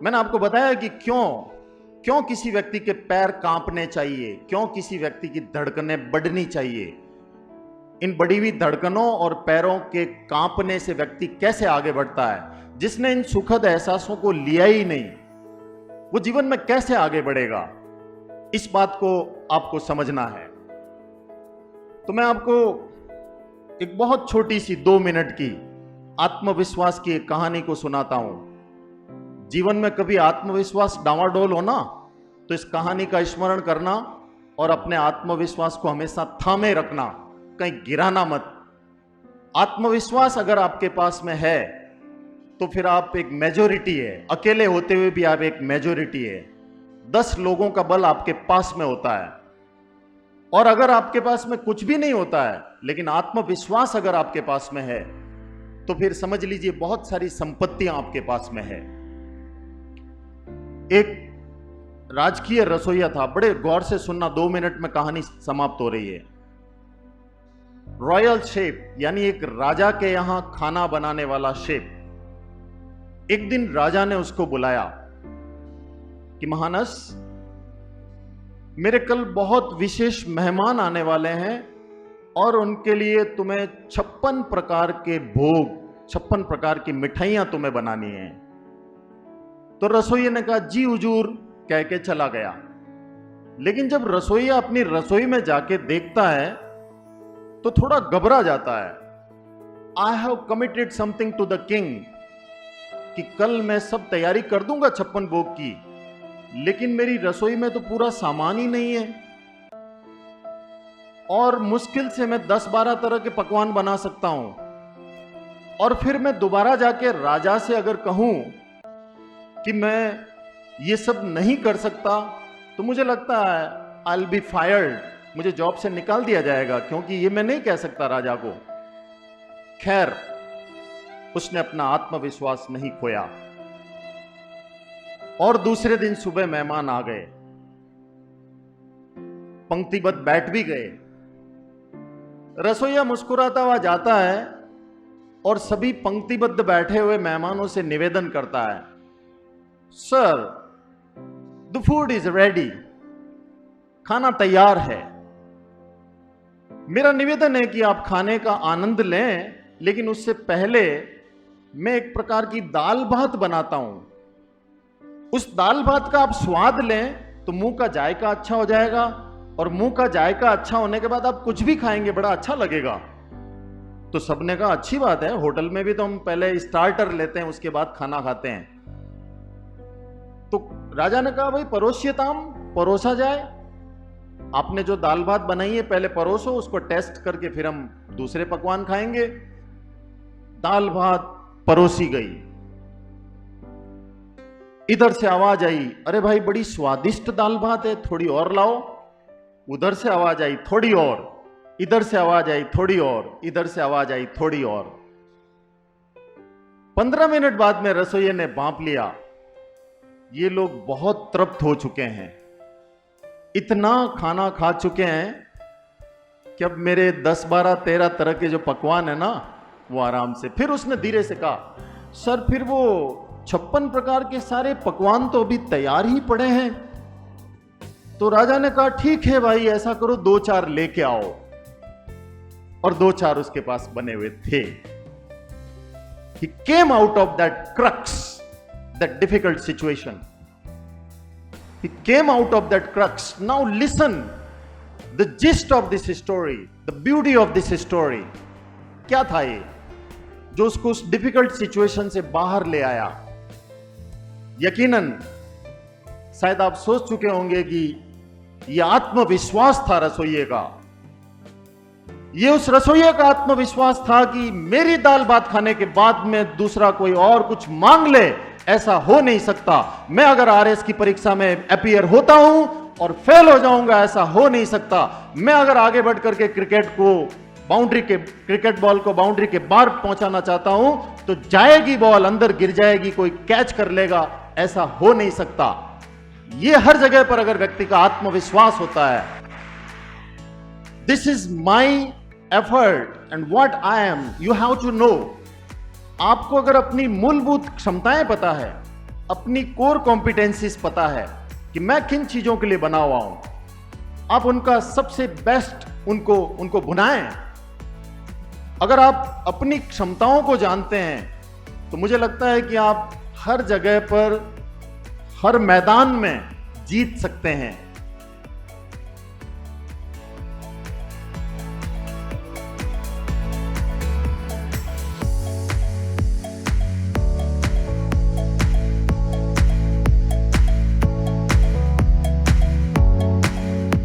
मैंने आपको बताया कि क्यों क्यों किसी व्यक्ति के पैर कांपने चाहिए, क्यों किसी व्यक्ति की धड़कनें बढ़नी चाहिए। इन बढ़ी हुई धड़कनों और पैरों के कांपने से व्यक्ति कैसे आगे बढ़ता है। जिसने इन सुखद एहसासों को लिया ही नहीं, वो जीवन में कैसे आगे बढ़ेगा, इस बात को आपको समझना है। तो मैं आपको एक बहुत छोटी सी 2 मिनट की आत्मविश्वास की एक कहानी को सुनाता हूं। जीवन में कभी आत्मविश्वास डावाडोल हो ना, तो इस कहानी का स्मरण करना और अपने आत्मविश्वास को हमेशा थामे रखना, कहीं गिराना मत। आत्मविश्वास अगर आपके पास में है तो फिर आप एक मेजॉरिटी है, अकेले होते हुए भी आप एक मेजॉरिटी है। 10 लोगों का बल आपके पास में होता है। और अगर आपके पास में कुछ भी नहीं होता है लेकिन आत्मविश्वास अगर आपके पास में है तो फिर समझ लीजिए बहुत सारी संपत्तियां आपके पास में है। एक राजकीय रसोइया था, बड़े गौर से सुनना, 2 मिनट में कहानी समाप्त हो रही है। रॉयल शेफ यानी एक राजा के यहां खाना बनाने वाला शेफ। एक दिन राजा ने उसको बुलाया कि महानस, मेरे कल बहुत विशेष मेहमान आने वाले हैं और उनके लिए तुम्हें 56 प्रकार के भोग, 56 प्रकार की मिठाइयां तुम्हें बनानी है। तो रसोइया ने कहा जी हुजूर कह के चला गया। लेकिन जब रसोइया अपनी रसोई में जाके देखता है तो थोड़ा घबरा जाता है। I have committed something to the king, कि कल मैं सब तैयारी कर दूंगा 56 भोग की, लेकिन मेरी रसोई में तो पूरा सामान ही नहीं है और मुश्किल से मैं 10-12 तरह के पकवान बना सकता हूं। और फिर मैं दोबारा जाके राजा से अगर कहूं कि मैं ये सब नहीं कर सकता तो मुझे लगता है आई विल बी फायर्ड, मुझे जॉब से निकाल दिया जाएगा, क्योंकि ये मैं नहीं कह सकता राजा को। खैर, उसने अपना आत्मविश्वास नहीं खोया और दूसरे दिन सुबह मेहमान आ गए, पंक्तिबद्ध बैठ भी गए। रसोइया मुस्कुराता हुआ जाता है और सभी पंक्तिबद्ध बैठे हुए मेहमानों से निवेदन करता है, sir the food is ready, खाना तैयार है। मेरा निवेदन है कि आप खाने का आनंद लें, लेकिन उससे पहले मैं एक प्रकार की दाल भात बनाता हूं। उस दाल भात का आप स्वाद लें तो मुंह का जायका अच्छा हो जाएगा और मुंह का जायका अच्छा होने के बाद आप कुछ भी खाएंगे बड़ा अच्छा लगेगा। तो सबने कहा अच्छी बात है, होटल में भी तो हम पहले स्टार्टर लेते हैं उसके बाद खाना खाते हैं। तो राजा ने कहा भाई परोसिए, ताम परोसा जाए। आपने जो दाल भात बनाई है पहले परोसो, उसको टेस्ट करके फिर हम दूसरे पकवान खाएंगे। दाल भात परोसी गई। इधर से आवाज आई, अरे भाई बड़ी स्वादिष्ट दाल भात है, थोड़ी और लाओ। उधर से आवाज आई, थोड़ी और। इधर से आवाज आई, थोड़ी और। इधर से आवाज आई, थोड़ी और। 15 मिनट बाद में रसोइये ने भांप लिया, ये लोग बहुत तृप्त हो चुके हैं, इतना खाना खा चुके हैं कि अब मेरे 10, 12, 13 तरह के जो पकवान है ना वो आराम से। फिर उसने धीरे से कहा, सर फिर वो 56 प्रकार के सारे पकवान तो अभी तैयार ही पड़े हैं। तो राजा ने कहा ठीक है भाई, ऐसा करो 2-4 लेके आओ। और 2-4 उसके पास बने हुए थे। He came out of that crux, that difficult situation. He came out of that crux. Now listen, the gist of this story, the beauty of this story. क्या था ये जो उसको उस डिफिकल्ट सिचुएशन से बाहर ले आया? यकीनन शायद आप सोच चुके होंगे कि यह आत्मविश्वास था रसोइये का। ये उस रसोइये का आत्मविश्वास था कि मेरी दाल भात खाने के बाद में दूसरा कोई और कुछ मांग ले, ऐसा हो नहीं सकता। मैं अगर आरएस की परीक्षा में अपीयर होता हूं और फेल हो जाऊंगा, ऐसा हो नहीं सकता। मैं अगर आगे बढ़ करके क्रिकेट बॉल को बाउंड्री के बाहर पहुंचाना चाहता हूं तो जाएगी बॉल, अंदर गिर जाएगी, कोई कैच कर लेगा, ऐसा हो नहीं सकता। यह हर जगह पर अगर व्यक्ति का आत्मविश्वास होता है, this is my effort and what I am, you have to know. आपको अगर अपनी मूलभूत क्षमताएं पता है, अपनी कोर कॉम्पिटेंसीज पता है कि मैं किन चीजों के लिए बना हुआ हूं, आप उनका सबसे बेस्ट उनको भुनाएं। अगर आप अपनी क्षमताओं को जानते हैं तो मुझे लगता है कि आप हर जगह पर, हर मैदान में जीत सकते हैं।